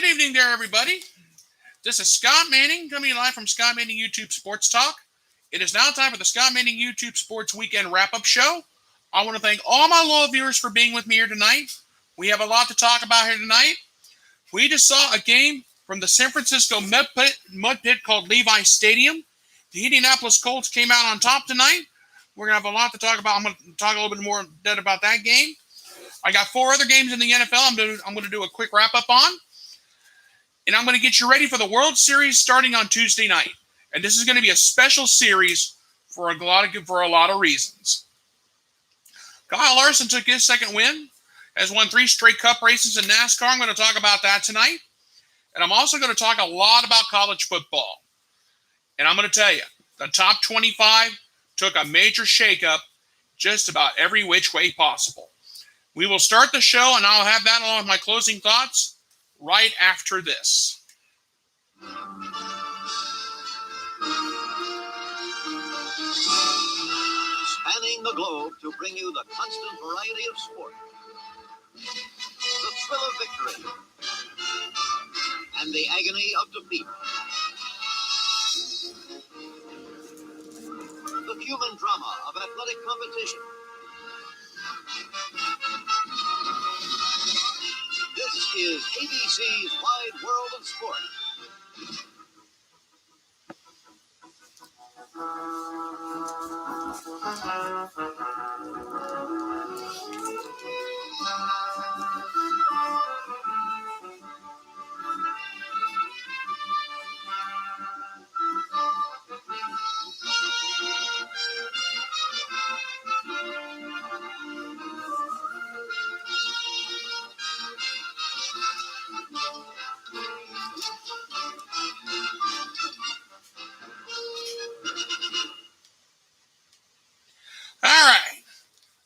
good evening there, everybody. This is Scott Manning coming live from Scott Manning YouTube Sports Talk. It is now time for the Scott Manning YouTube Sports Weekend Wrap-Up Show. I want to thank all my loyal viewers for being with me here tonight. We have a lot to talk about here tonight. We just saw a game from the San Francisco Mud Pit called Levi Stadium. The Indianapolis Colts came out on top tonight. We're going to have a lot to talk about. I'm going to talk a little bit more about that game. I got 4 other games in the NFL I'm going to do a quick wrap-up on. And I'm going to get you ready for the World Series starting on Tuesday night. And this is going to be a special series for a lot of reasons. Kyle Larson took his second win, has won 3 straight cup races in NASCAR. I'm going to talk about that tonight. And I'm also going to talk a lot about college football. And I'm going to tell you, the top 25 took a major shakeup just about every which way possible. We will start the show, and I'll have that along with my closing thoughts right after this. Spanning the globe to bring you the constant variety of sport, the thrill of victory, and the agony of defeat. The human drama of athletic competition. This is ABC's Wide World of Sport.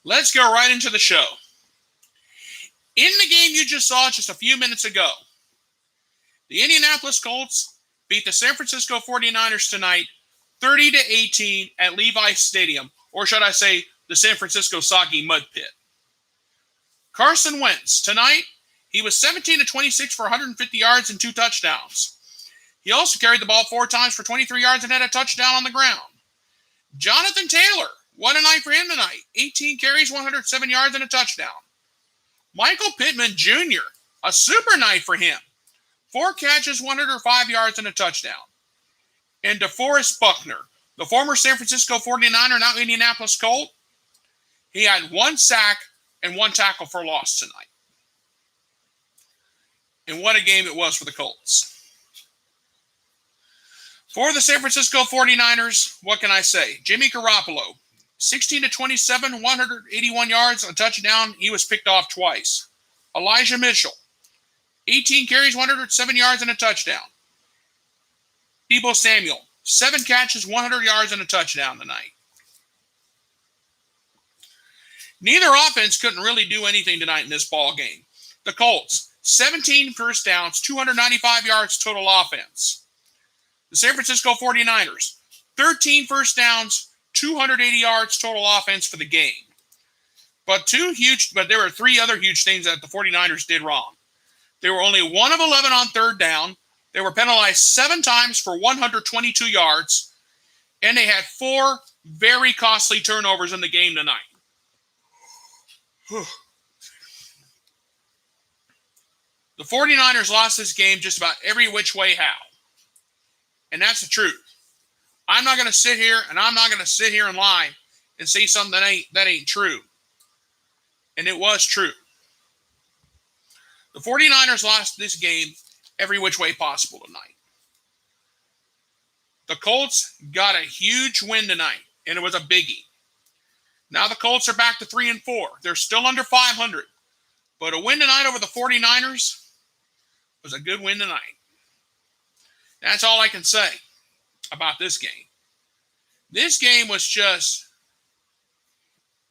Let's go right into the show. In the game you just saw just a few minutes ago, the Indianapolis Colts beat the San Francisco 49ers tonight 30-18 at Levi Stadium, or should I say the San Francisco Soggy Mud Pit. Carson Wentz, tonight, he was 17-26 for 150 yards and 2 touchdowns. He also carried the ball 4 times for 23 yards and had a touchdown on the ground. Jonathan Taylor, what a night for him tonight. 18 carries, 107 yards, and a touchdown. Michael Pittman Jr., a super night for him. 4 catches, 105 yards, and a touchdown. And DeForest Buckner, the former San Francisco 49er, now Indianapolis Colt, he had 1 sack and 1 tackle for loss tonight. And what a game it was for the Colts. For the San Francisco 49ers, what can I say? Jimmy Garoppolo, 16-27, 181 yards, a touchdown. He was picked off twice. Elijah Mitchell, 18 carries, 107 yards, and a touchdown. Deebo Samuel, 7 catches, 100 yards, and a touchdown tonight. Neither offense couldn't really do anything tonight in this ball game. The Colts, 17 first downs, 295 yards total offense. The San Francisco 49ers, 13 first downs, 280 yards total offense for the game. But there were 3 other huge things that the 49ers did wrong. They were only 1 of 11 on third down. They were penalized 7 times for 122 yards. And they had 4 very costly turnovers in the game tonight. The 49ers lost this game just about every which way how. And that's the truth. I'm not going to sit here and lie and say something that ain't true. And it was true. The 49ers lost this game every which way possible tonight. The Colts got a huge win tonight, and it was a biggie. Now the Colts are back to 3-4. They're still under 500. But a win tonight over the 49ers was a good win tonight. That's all I can say about this game. This game was just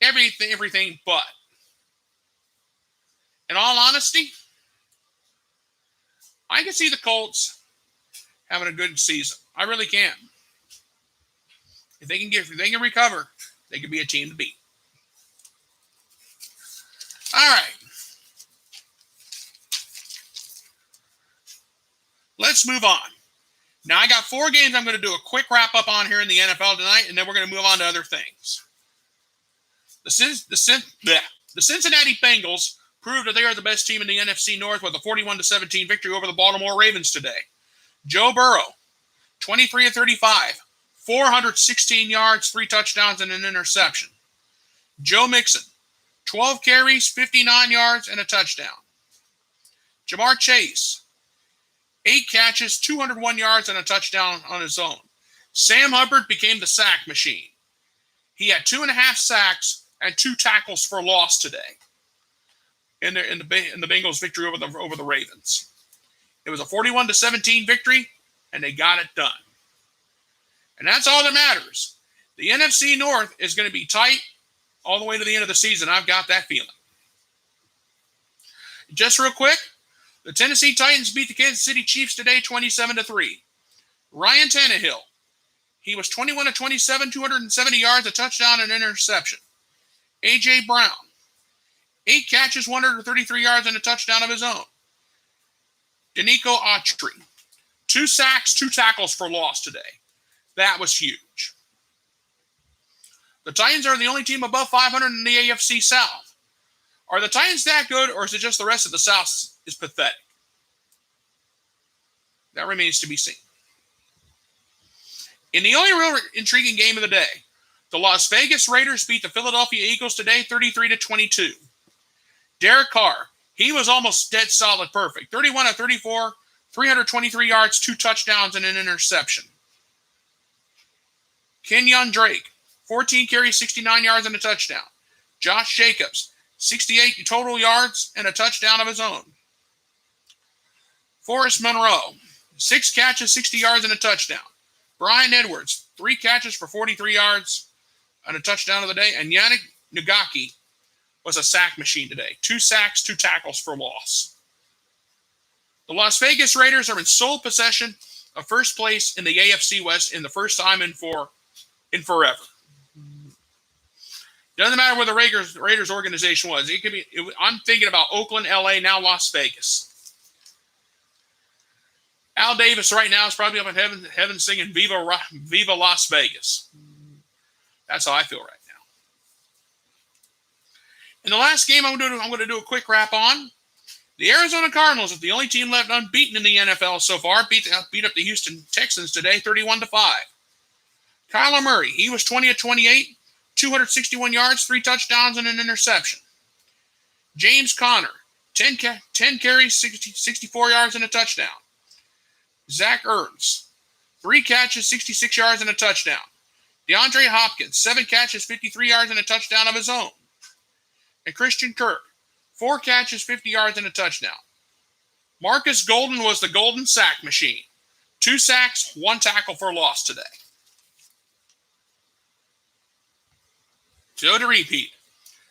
everything but. In all honesty, I can see the Colts having a good season. I really can. If they can recover, they can be a team to beat. All right. let's move on. Now, I got 4 games I'm going to do a quick wrap-up on here in the NFL tonight, and then we're going to move on to other things. The Cincinnati Bengals proved that they are the best team in the NFC North with a 41-17 victory over the Baltimore Ravens today. Joe Burrow, 23 of 35, 416 yards, 3 touchdowns, and an interception. Joe Mixon, 12 carries, 59 yards, and a touchdown. Jamar Chase, 8 catches, 201 yards, and a touchdown on his own. Sam Hubbard became the sack machine. He had 2.5 sacks and 2 tackles for loss today in the Bengals' victory over the Ravens. It was a 41-17 victory, and they got it done. And that's all that matters. The NFC North is going to be tight all the way to the end of the season. I've got that feeling. Just real quick, the Tennessee Titans beat the Kansas City Chiefs today 27-3. Ryan Tannehill, he was 21 of 27, 270 yards, a touchdown, and an interception. A.J. Brown, 8 catches, 133 yards, and a touchdown of his own. Danico Autry, 2 sacks, 2 tackles for loss today. That was huge. The Titans are the only team above 500 in the AFC South. Are the Titans that good, or is it just the rest of the South is pathetic? That remains to be seen. In the only real intriguing game of the day, the Las Vegas Raiders beat the Philadelphia Eagles today 33-22. Derek Carr, he was almost dead solid perfect. 31 of 34, 323 yards, 2 touchdowns, and an interception. Kenyon Drake, 14 carries, 69 yards, and a touchdown. Josh Jacobs, 68 total yards and a touchdown of his own. Forrest Monroe, 6 catches, 60 yards, and a touchdown. Brian Edwards, 3 catches for 43 yards and a touchdown of the day. And Yannick Ngaki was a sack machine today. 2 sacks, 2 tackles for loss. The Las Vegas Raiders are in sole possession of first place in the AFC West in the first time in forever. Doesn't matter where the Raiders organization was. It could be. I'm thinking about Oakland, LA, now Las Vegas. Al Davis right now is probably up in heaven singing Viva Las Vegas. That's how I feel right now. In the last game I'm going to do a quick wrap on. The Arizona Cardinals, the only team left unbeaten in the NFL so far, beat up the Houston Texans today 31-5. Kyler Murray, he was 20 of 28, 261 yards, 3 touchdowns, and an interception. James Conner, 10 carries, 64 yards, and a touchdown. Zach Ertz, 3 catches, 66 yards, and a touchdown. DeAndre Hopkins, 7 catches, 53 yards, and a touchdown of his own. And Christian Kirk, 4 catches, 50 yards, and a touchdown. Marcus Golden was the golden sack machine. 2 sacks, 1 tackle for loss today. So to repeat,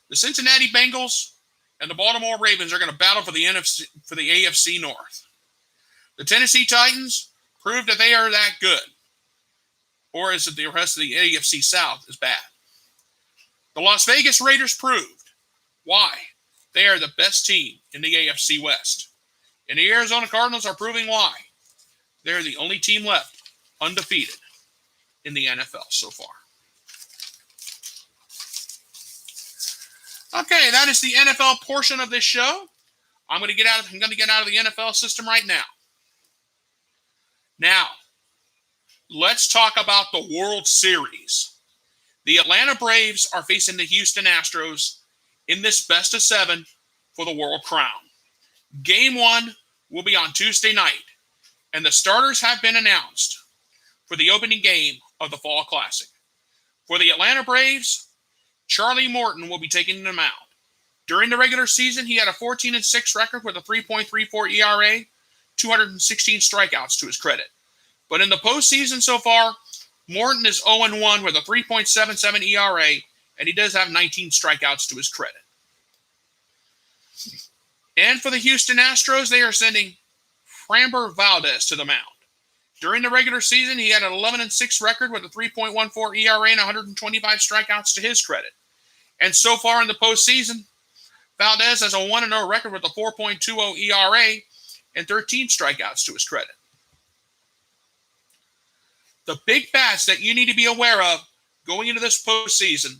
the Cincinnati Bengals and the Baltimore Ravens are going to battle for the AFC North. The Tennessee Titans proved that they are that good. Or is it the rest of the AFC South is bad? The Las Vegas Raiders proved why they are the best team in the AFC West. And the Arizona Cardinals are proving why they're the only team left undefeated in the NFL so far. Okay, that is the NFL portion of this show. I'm going to get out of the NFL system right now. Now, let's talk about the World Series. The Atlanta Braves are facing the Houston Astros in this best of 7 for the World Crown. Game 1 will be on Tuesday night, and the starters have been announced for the opening game of the Fall Classic. For the Atlanta Braves, Charlie Morton will be taking the mound. During the regular season, he had a 14-6 record with a 3.34 ERA, 216 strikeouts to his credit. But in the postseason so far, Morton is 0-1 with a 3.77 ERA, and he does have 19 strikeouts to his credit. And for the Houston Astros, they are sending Framber Valdez to the mound. During the regular season, he had an 11-6 record with a 3.14 ERA and 125 strikeouts to his credit. And so far in the postseason, Valdez has a 1-0 record with a 4.20 ERA and 13 strikeouts to his credit. The big bats that you need to be aware of going into this postseason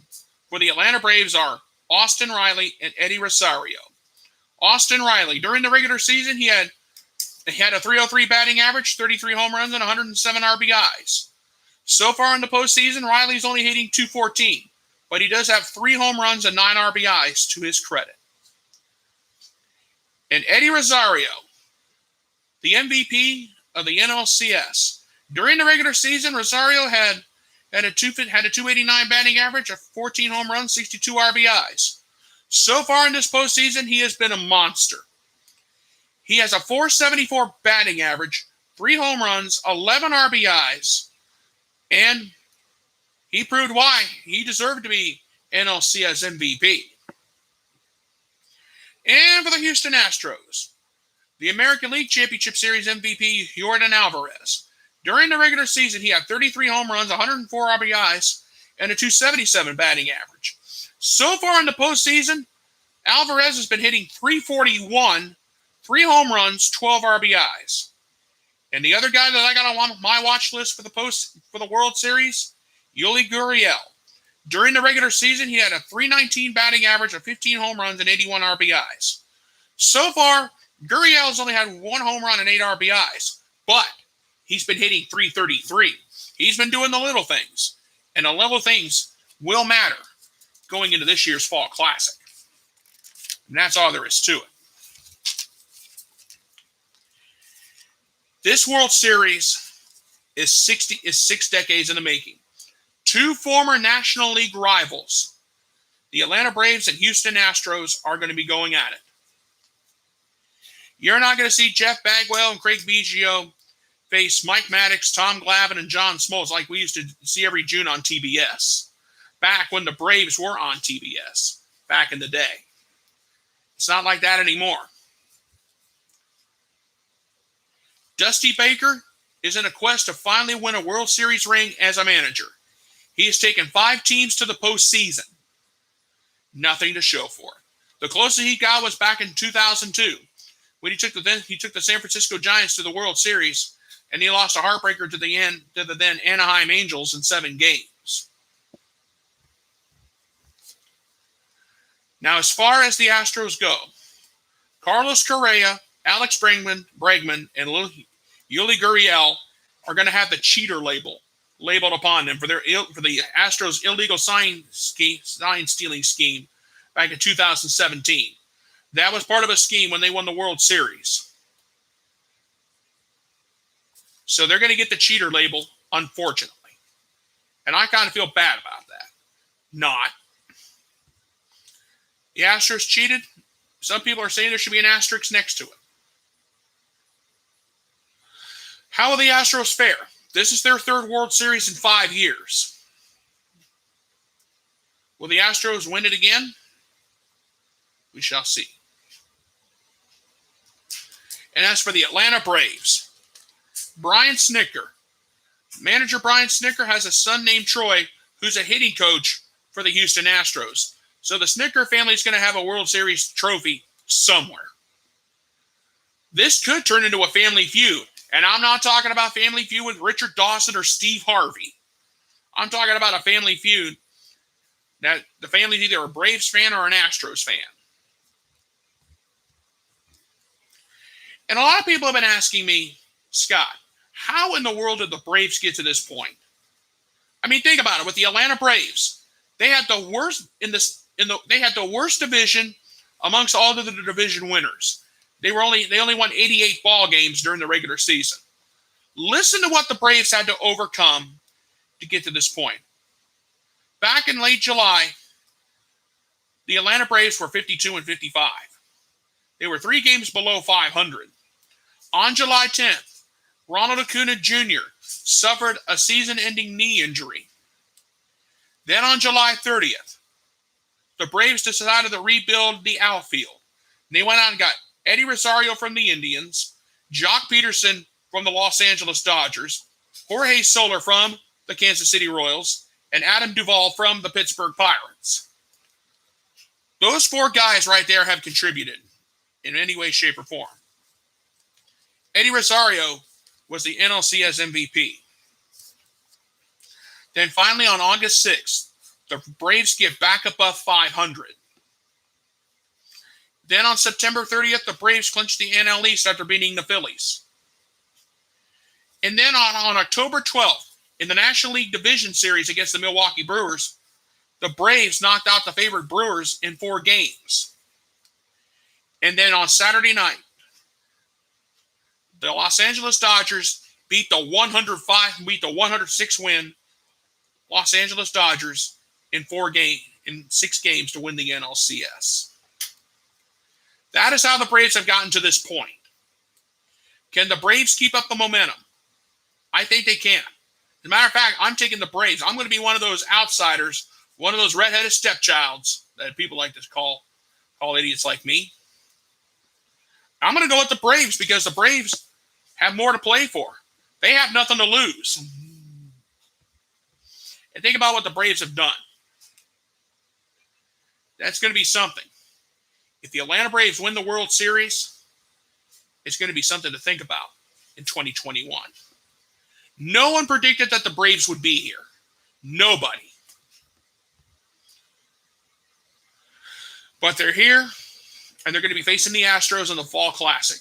for the Atlanta Braves are Austin Reilly and Eddie Rosario. Austin Reilly, during the regular season, he had a .303 batting average, 33 home runs, and 107 RBIs. So far in the postseason, Reilly's only hitting .214, but he does have 3 home runs and 9 RBIs to his credit. And Eddie Rosario, the MVP of the NLCS. During the regular season, Rosario had a 289 batting average, 14 home runs, 62 RBIs. So far in this postseason, he has been a monster. He has a .474 batting average, 3 home runs, 11 RBIs, and he proved why he deserved to be NLCS MVP. And for the Houston Astros, the American League Championship Series MVP, Yordan Alvarez. During the regular season, he had 33 home runs, 104 RBIs, and a .277 batting average. So far in the postseason, Alvarez has been hitting .341, 3 home runs, 12 RBIs. And the other guy that I got on my watch list for the World Series, Yuli Guriel. During the regular season, he had a .319 batting average of 15 home runs and 81 RBIs. So far, Guriel has only had 1 home run and 8 RBIs, but he's been hitting .333. He's been doing the little things, and the little things will matter going into this year's Fall Classic. And that's all there is to it. This World Series is 6 decades in the making. 2 former National League rivals, the Atlanta Braves and Houston Astros, are going to be going at it. You're not going to see Jeff Bagwell and Craig Biggio face Mike Maddox, Tom Glavine, and John Smoltz like we used to see every June on TBS, back when the Braves were on TBS, back in the day. It's not like that anymore. Dusty Baker is in a quest to finally win a World Series ring as a manager. He has taken 5 teams to the postseason. Nothing to show for it. The closest he got was back in 2002 when he took the San Francisco Giants to the World Series, and he lost a heartbreaker to the then Anaheim Angels in 7 games. Now, as far as the Astros go, Carlos Correa, Alex Bregman, and Yuli Guriel are going to have the cheater labeled upon them for the Astros' illegal sign stealing scheme back in 2017. That was part of a scheme when they won the World Series. So they're going to get the cheater label, unfortunately. And I kind of feel bad about that. Not. The Astros cheated. Some people are saying there should be an asterisk next to it. How will the Astros fare? This is their 3rd World Series in 5 years. Will the Astros win it again? We shall see. And as for the Atlanta Braves, Brian Snitker. Manager Brian Snitker has a son named Troy who's a hitting coach for the Houston Astros. So the Snitker family is going to have a World Series trophy somewhere. This could turn into a family feud. And I'm not talking about family feud with Richard Dawson or Steve Harvey. I'm talking about a family feud that the family's either a Braves fan or an Astros fan. And a lot of people have been asking me, Scott, how in the world did the Braves get to this point? I mean, think about it. With the Atlanta Braves, they had the worst they had the worst division amongst all of the division winners. They only won 88 ball games during the regular season. Listen to what the Braves had to overcome to get to this point. Back in late July, the Atlanta Braves were 52-55. They were 3 games below 500. On July 10th, Ronald Acuna Jr. suffered a season-ending knee injury. Then on July 30th, the Braves decided to rebuild the outfield. They went out and got Eddie Rosario from the Indians, Jock Peterson from the Los Angeles Dodgers, Jorge Soler from the Kansas City Royals, and Adam Duvall from the Pittsburgh Pirates. Those 4 guys right there have contributed in any way, shape, or form. Eddie Rosario was the NLCS MVP. Then finally on August 6th, the Braves get back above 500. Then on September 30th, the Braves clinch the NL East after beating the Phillies. And then on October 12th, in the National League Division Series against the Milwaukee Brewers, the Braves knocked out the favorite Brewers in 4 games. And then on Saturday night, the Los Angeles Dodgers beat the 106 win Los Angeles Dodgers in 6 games to win the NLCS. That is how the Braves have gotten to this point. Can the Braves keep up the momentum? I think they can. As a matter of fact, I'm taking the Braves. I'm going to be one of those outsiders, one of those redheaded stepchilds that people like to call idiots like me. I'm going to go with the Braves because the Braves have more to play for. They have nothing to lose. And think about what the Braves have done. That's going to be something. If the Atlanta Braves win the World Series, it's going to be something to think about in 2021. No one predicted that the Braves would be here. Nobody. But they're here, and they're going to be facing the Astros in the Fall Classic.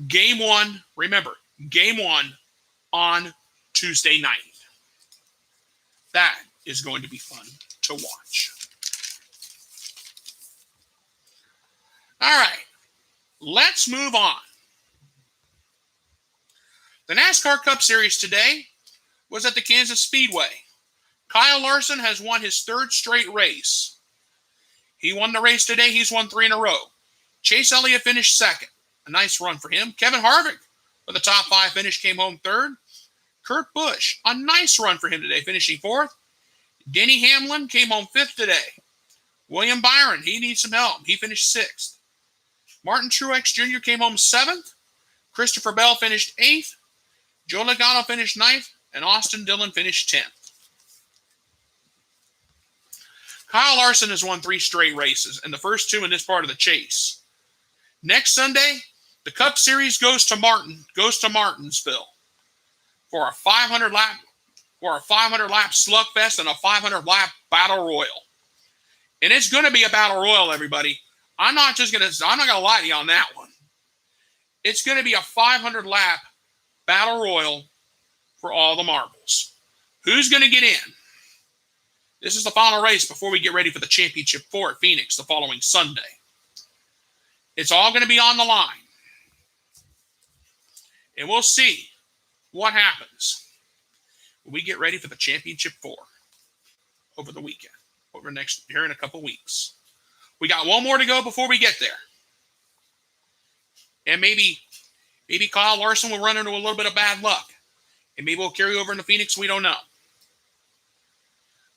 Game 1, remember, Game 1 on Tuesday night. That is going to be fun to watch. All right, let's move on. The NASCAR Cup Series today was at the Kansas Speedway. Kyle Larson has won his 3rd straight race. He won the race today. He's won 3 in a row. Chase Elliott finished 2nd. A nice run for him. Kevin Harvick with a top 5 finish came home 3rd. Kurt Busch, a nice run for him today, finishing 4th. Denny Hamlin came home 5th today. William Byron, he needs some help. He finished 6th. Martin Truex Jr. came home 7th. Christopher Bell finished 8th. Joe Logano finished 9th. And Austin Dillon finished 10th. Kyle Larson has won 3 straight races, and the first 2 in this part of the chase. Next Sunday, the Cup Series goes to Martinsville for a 500 lap slugfest and a 500 lap battle royal. And it's going to be a battle royal, everybody. I'm not going to lie to you on that one. It's going to be a 500 lap battle royal for all the marbles. Who's going to get in? This is the final race before we get ready for the Championship 4 at Phoenix the following Sunday. It's all going to be on the line. And we'll see what happens when we get ready for the Championship 4 over the weekend, here in a couple weeks. We got one more to go before we get there. And maybe Kyle Larson will run into a little bit of bad luck. And maybe we'll carry over into Phoenix. We don't know.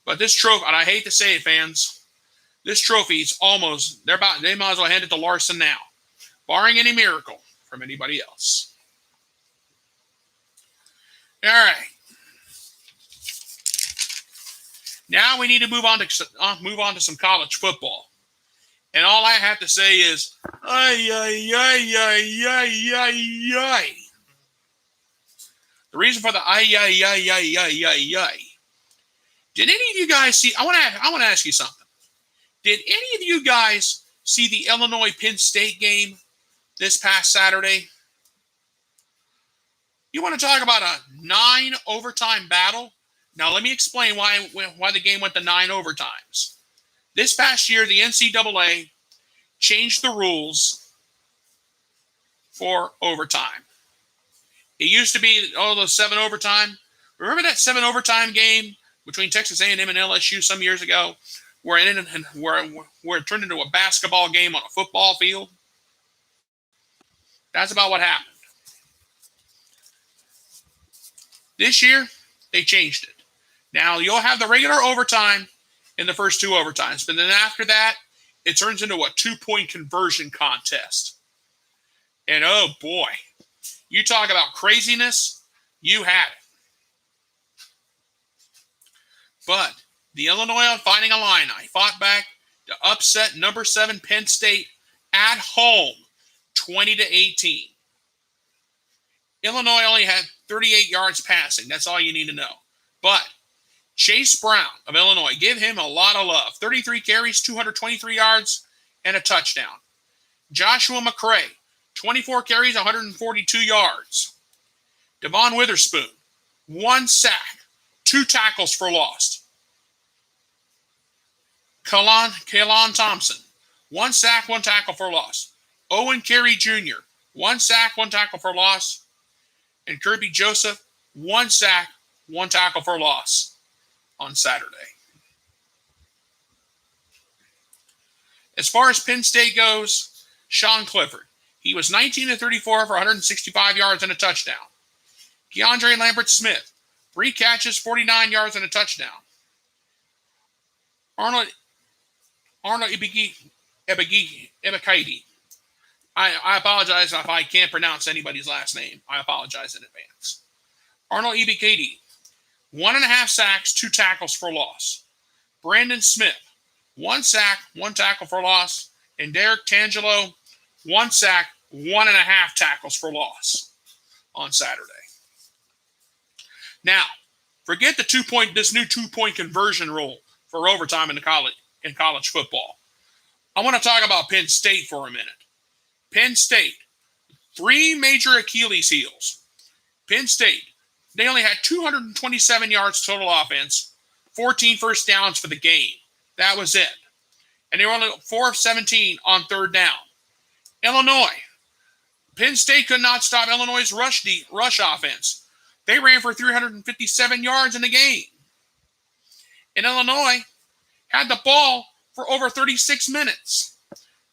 But this trophy, and I hate to say it, fans, this trophy is they might as well hand it to Larson now, barring any miracle from anybody else. All right. Now we need to move on to some college football. And all I have to say is, ay, ay, ay, ay, ay, ay, ay. The reason for the ay, ay, ay, ay, ay, ay, ay. Did any of you guys see? I want to ask you something. Did any of you guys see the Illinois-Penn State game this past Saturday? You want to talk about a 9 overtime battle? Now let me explain why the game went to 9 overtimes. This past year, the NCAA changed the rules for overtime. It used to be the 7 overtime. Remember that 7 overtime game between Texas A&M and LSU some years ago, where it turned into a basketball game on a football field? That's about what happened. This year, they changed it. Now, you'll have the regular overtime in the first 2 overtimes, but then after that, it turns into a 2-point conversion contest. And oh boy, you talk about craziness, you had it. But the Illinois Fighting Illini fought back to upset number 7 Penn State at home, 20-18. Illinois only had 38 yards passing. That's all you need to know. But Chase Brown of Illinois. Give him a lot of love. 33 carries, 223 yards, and a touchdown. Joshua McCray, 24 carries, 142 yards. Devon Witherspoon, 1 sack, 2 tackles for loss. Kalon Thompson, 1 sack, 1 tackle for loss. Owen Carey Jr., 1 sack, 1 tackle for loss. And Kirby Joseph, 1 sack, 1 tackle for loss on Saturday. As far as Penn State goes, Sean Clifford. He was 19 of 34 for 165 yards and a touchdown. Keandre Lambert-Smith, 3 catches, 49 yards and a touchdown. Arnold Ebikeidi. I apologize if I can't pronounce anybody's last name. I apologize in advance. Arnold Ebikeidi, 1.5 sacks, 2 tackles for loss. Brandon Smith, 1 sack, 1 tackle for loss. And Derek Tangelo, 1 sack, 1.5 tackles for loss on Saturday. Now, forget this new 2-point conversion rule for overtime in college football. I want to talk about Penn State for a minute. Penn State, 3 major Achilles heels. Penn State, they only had 227 yards total offense, 14 first downs for the game. That was it. And they were only 4 of 17 on 3rd down. Illinois, Penn State could not stop Illinois' rush offense. They ran for 357 yards in the game. And Illinois had the ball for over 36 minutes.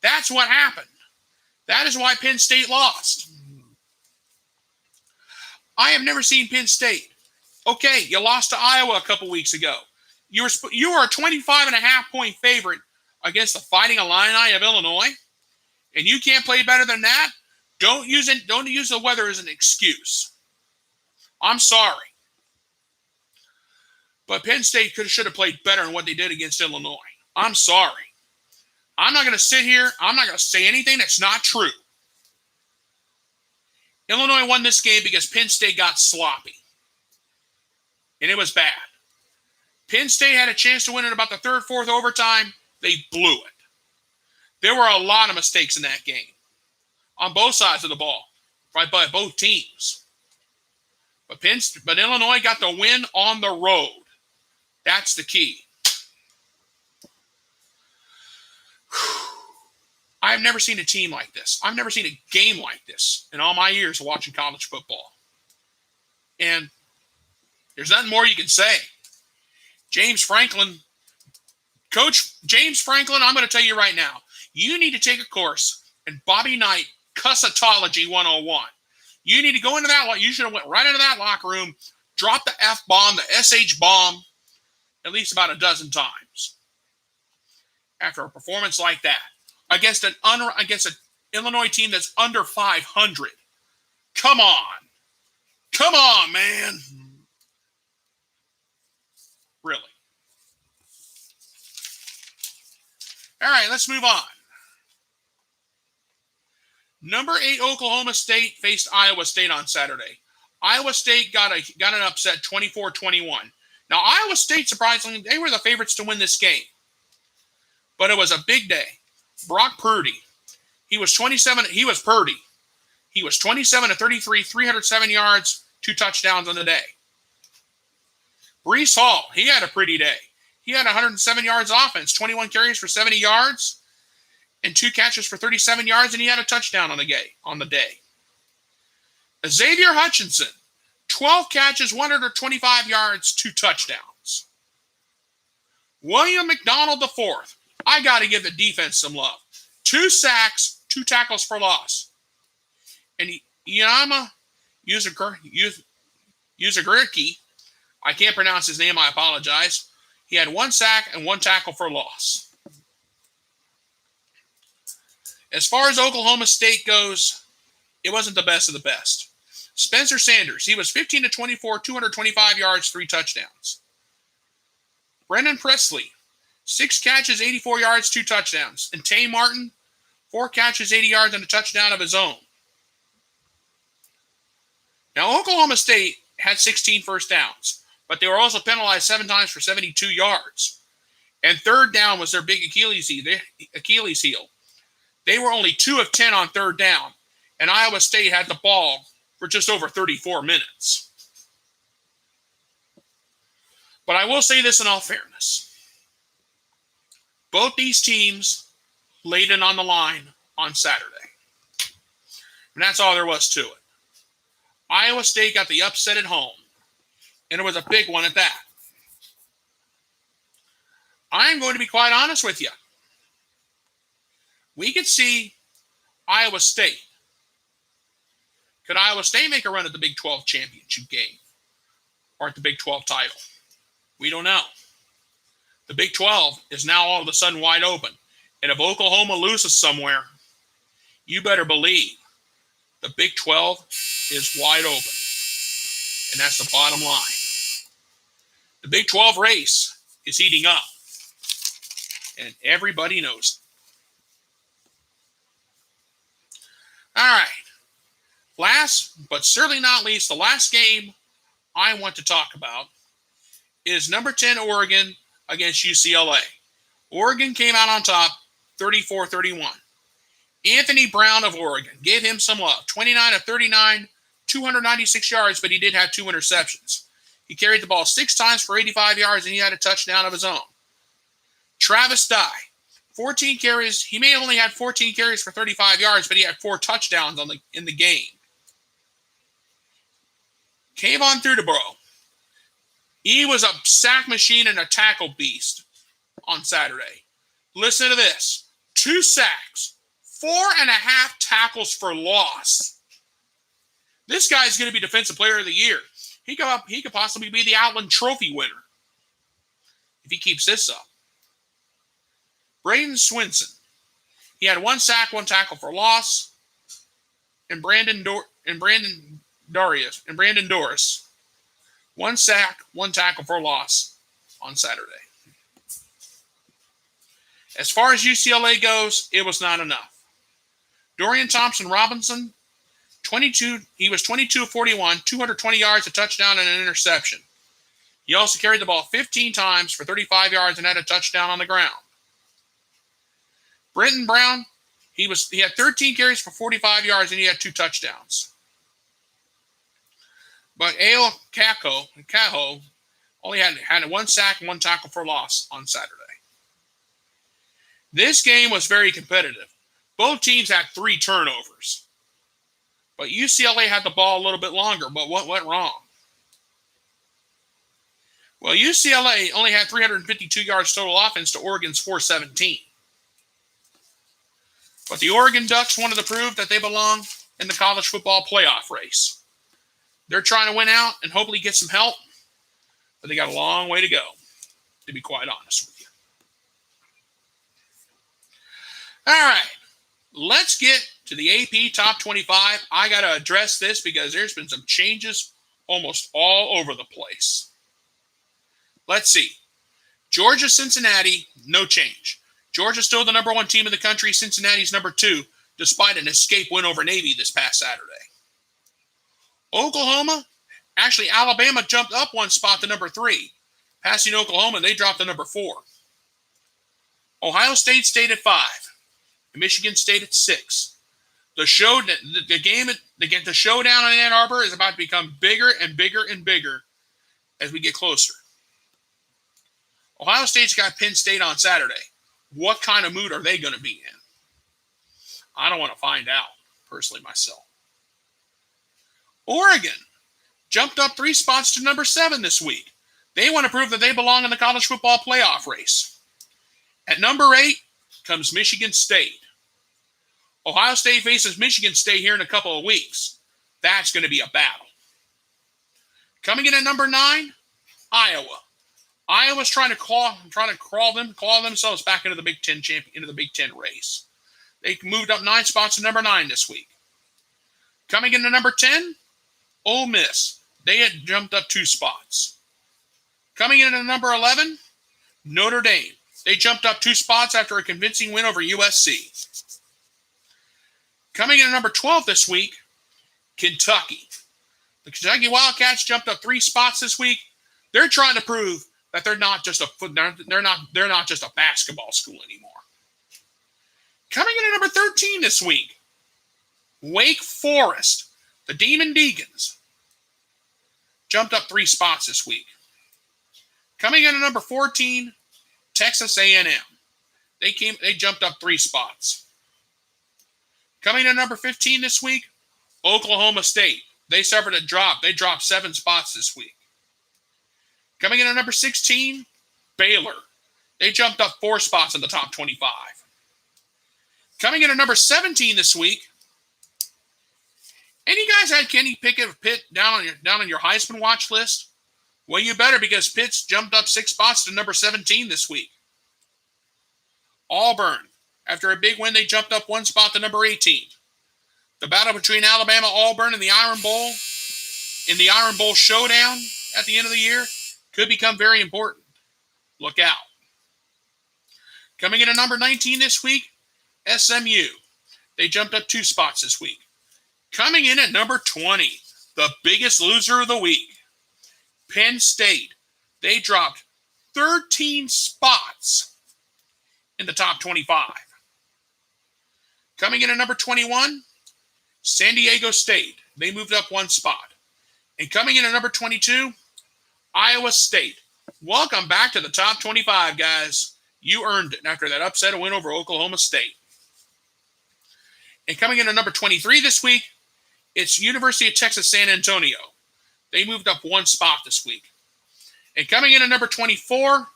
That's what happened. That is why Penn State lost. I have never seen Penn State. Okay, you lost to Iowa a couple weeks ago. You were a 25.5-point favorite against the Fighting Illini of Illinois, and you can't play better than that? Don't use the weather as an excuse. I'm sorry. But Penn State should have played better than what they did against Illinois. I'm sorry. I'm not going to sit here. I'm not going to say anything that's not true. Illinois won this game because Penn State got sloppy. And it was bad. Penn State had a chance to win in about the 3rd, 4th overtime. They blew it. There were a lot of mistakes in that game on both sides of the ball, right, by both teams. But Illinois got the win on the road. That's the key. I've never seen a team like this. I've never seen a game like this in all my years of watching college football. And there's nothing more you can say. Coach James Franklin, I'm going to tell you right now, you need to take a course in Bobby Knight Cussatology 101. You need to go into that. You should have went right into that locker room, dropped the F-bomb, the SH bomb, at least about a dozen times. After a performance like that, against an Illinois team that's under 500. Come on, man. Really. All right, let's move on. Number 8 Oklahoma State faced Iowa State on Saturday. Iowa State got an upset 24-21. Now, Iowa State, surprisingly, they were the favorites to win this game. But it was a big day. Brock Purdy, he was 27 of 33, 307 yards, 2 touchdowns on the day. Breece Hall, he had a pretty day. He had 107 yards offense, 21 carries for 70 yards, and 2 catches for 37 yards, and he had a touchdown on the day. Xavier Hutchinson, 12 catches, 125 yards, 2 touchdowns. William McDonald IV, I got to give the defense some love. 2 sacks, 2 tackles for loss. And Yama Uzagurki, I can't pronounce his name, I apologize. He had 1 sack and 1 tackle for loss. As far as Oklahoma State goes, it wasn't the best of the best. Spencer Sanders, he was 15 of 24, 225 yards, 3 touchdowns. Brendan Presley, 6 catches, 84 yards, 2 touchdowns. And Tay Martin, 4 catches, 80 yards, and a touchdown of his own. Now, Oklahoma State had 16 first downs, but they were also penalized 7 times for 72 yards. And third down was their big Achilles heel. They were only 2 of 10 on third down, and Iowa State had the ball for just over 34 minutes. But I will say this in all fairness. Both these teams laid it on the line on Saturday. And that's all there was to it. Iowa State got the upset at home, and it was a big one at that. I'm going to be quite honest with you. We could see Iowa State. Could Iowa State make a run at the Big 12 championship game or at the Big 12 title? We don't know. The Big 12 is now all of a sudden wide open. And if Oklahoma loses somewhere, you better believe the Big 12 is wide open. And that's the bottom line. The Big 12 race is heating up. And everybody knows it. All right. Last, but certainly not least, the last game I want to talk about is number 10 Oregon against UCLA. Oregon came out on top 34-31. Anthony Brown of Oregon gave him some love. 29 of 39, 296 yards, but he did have 2 interceptions. He carried the ball 6 times for 85 yards, and he had a touchdown of his own. Travis Dye, 14 carries. He may have only had 14 carries for 35 yards, but he had 4 touchdowns in the game. Kayvon Thudeborough, he was a sack machine and a tackle beast on Saturday. Listen to this. 2 sacks, 4.5 tackles for loss. This guy's going to be Defensive Player of the Year. He could possibly be the Outland Trophy winner if he keeps this up. Braden Swinson, he had 1 sack, 1 tackle for loss. And Brandon Doris, 1 sack, 1 tackle for loss on Saturday. As far as UCLA goes, it was not enough. Dorian Thompson-Robinson, he was 22 of 41, 220 yards, a touchdown, and an interception. He also carried the ball 15 times for 35 yards and had a touchdown on the ground. Brenton Brown, he had 13 carries for 45 yards and he had 2 touchdowns. But Ayo Caho only had 1 sack and 1 tackle for loss on Saturday. This game was very competitive. Both teams had 3 turnovers. But UCLA had the ball a little bit longer, but what went wrong? Well, UCLA only had 352 yards total offense to Oregon's 417. But the Oregon Ducks wanted to prove that they belong in the college football playoff race. They're trying to win out and hopefully get some help, but they got a long way to go, to be quite honest with you. All right, let's get to the AP Top 25. I got to address this because there's been some changes almost all over the place. Let's see. Georgia, Cincinnati, no change. Georgia's still the number 1 team in the country. Cincinnati's number 2, despite an escape win over Navy this past Saturday. Oklahoma, actually Alabama jumped up 1 spot to number 3. Passing Oklahoma, they dropped to number 4. Ohio State stayed at 5. And Michigan State at 6. The showdown in Ann Arbor is about to become bigger and bigger and bigger as we get closer. Ohio State's got Penn State on Saturday. What kind of mood are they going to be in? I don't want to find out, personally, myself. Oregon jumped up 3 spots to number 7 this week. They want to prove that they belong in the college football playoff race. At number 8 comes Michigan State. Ohio State faces Michigan State here in a couple of weeks. That's going to be a battle. Coming in at number 9, Iowa. Iowa's trying to claw themselves back into the Big Ten race. They moved up 9 spots to number 9 this week. Coming in at number 10, Ole Miss. They had jumped up 2 spots. Coming in at number 11, Notre Dame. They jumped up 2 spots after a convincing win over USC. Coming in at number 12 this week, Kentucky. The Kentucky Wildcats jumped up 3 spots this week. They're trying to prove that they're not just a basketball school anymore. Coming in at number 13 this week, Wake Forest, the Demon Deacons, jumped up 3 spots this week. Coming in at number 14, Texas A&M. They jumped up 3 spots. Coming in at number 15 this week, Oklahoma State. They suffered a drop. They dropped 7 spots this week. Coming in at number 16, Baylor. They jumped up 4 spots in the top 25. Coming in at number 17 this week, any guys had Kenny Pickett of Pitt down on your Heisman watch list? Well, you better, because Pitt's jumped up 6 spots to number 17 this week. Auburn, after a big win, they jumped up 1 spot to number 18. The battle between Alabama, Auburn, and the Iron Bowl, in the Iron Bowl showdown at the end of the year, could become very important. Look out. Coming in at number 19 this week, SMU. They jumped up 2 spots this week. Coming in at number 20, the biggest loser of the week, Penn State. They dropped 13 spots in the top 25. Coming in at number 21, San Diego State. They moved up 1 spot. And coming in at number 22, Iowa State. Welcome back to the top 25, guys. You earned it after that upset win over Oklahoma State. And coming in at number 23 this week, it's University of Texas San Antonio. They moved up 1 spot this week. And coming in at number 24,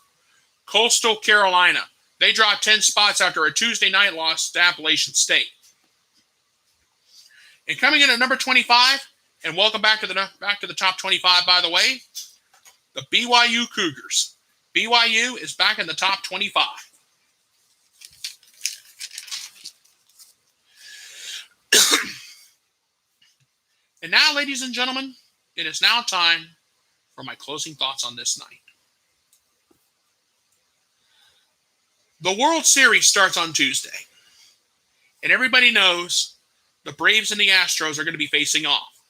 Coastal Carolina. They dropped 10 spots after a Tuesday night loss to Appalachian State. And coming in at number 25, and welcome back to the top 25, by the way, the BYU Cougars. BYU is back in the top 25. And now, ladies and gentlemen, it is now time for my closing thoughts on this night. The World Series starts on Tuesday. And everybody knows the Braves and the Astros are going to be facing off.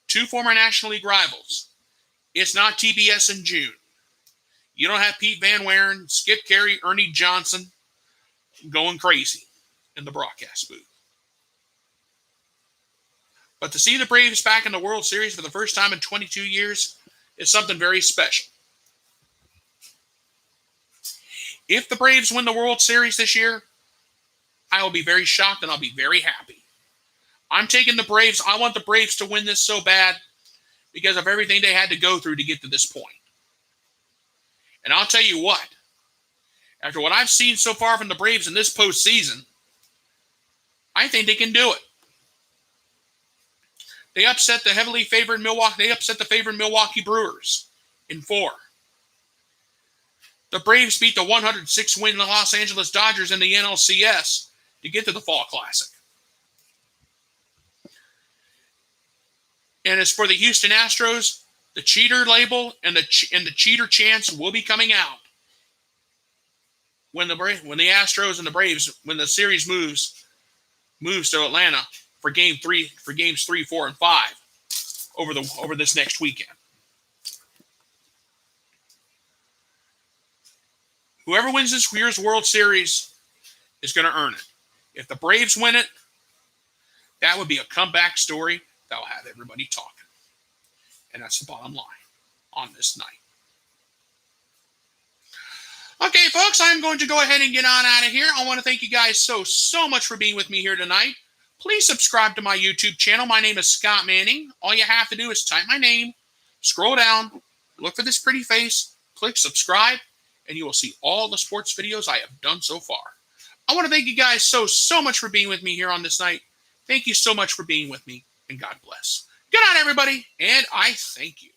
2 former National League rivals. It's not TBS in June. You don't have Pete Van Waren, Skip Carey, Ernie Johnson going crazy in the broadcast booth. But to see the Braves back in the World Series for the first time in 22 years is something very special. If the Braves win the World Series this year, I will be very shocked and I'll be very happy. I'm taking the Braves. I want the Braves to win this so bad because of everything they had to go through to get to this point. And I'll tell you what, after what I've seen so far from the Braves in this postseason, I think they can do it. They upset the heavily favored Milwaukee. They upset the favored Milwaukee Brewers in 4. The Braves beat the 106-win Los Angeles Dodgers in the NLCS to get to the Fall Classic. And as for the Houston Astros, the cheater label and the cheater chance will be coming out when the Astros and the Braves, when the series moves to Atlanta for games 3, 4, and 5 over this next weekend. Whoever wins this year's World Series is going to earn it. If the Braves win it, that would be a comeback story that will have everybody talking. And that's the bottom line on this night. Okay, folks, I'm going to go ahead and get on out of here. I want to thank you guys so much for being with me here tonight. Please subscribe to my YouTube channel. My name is Scott Manning. All you have to do is type my name, scroll down, look for this pretty face, click subscribe, and you will see all the sports videos I have done so far. I want to thank you guys so much for being with me here on this night. Thank you so much for being with me, and God bless. Good night, everybody, and I thank you.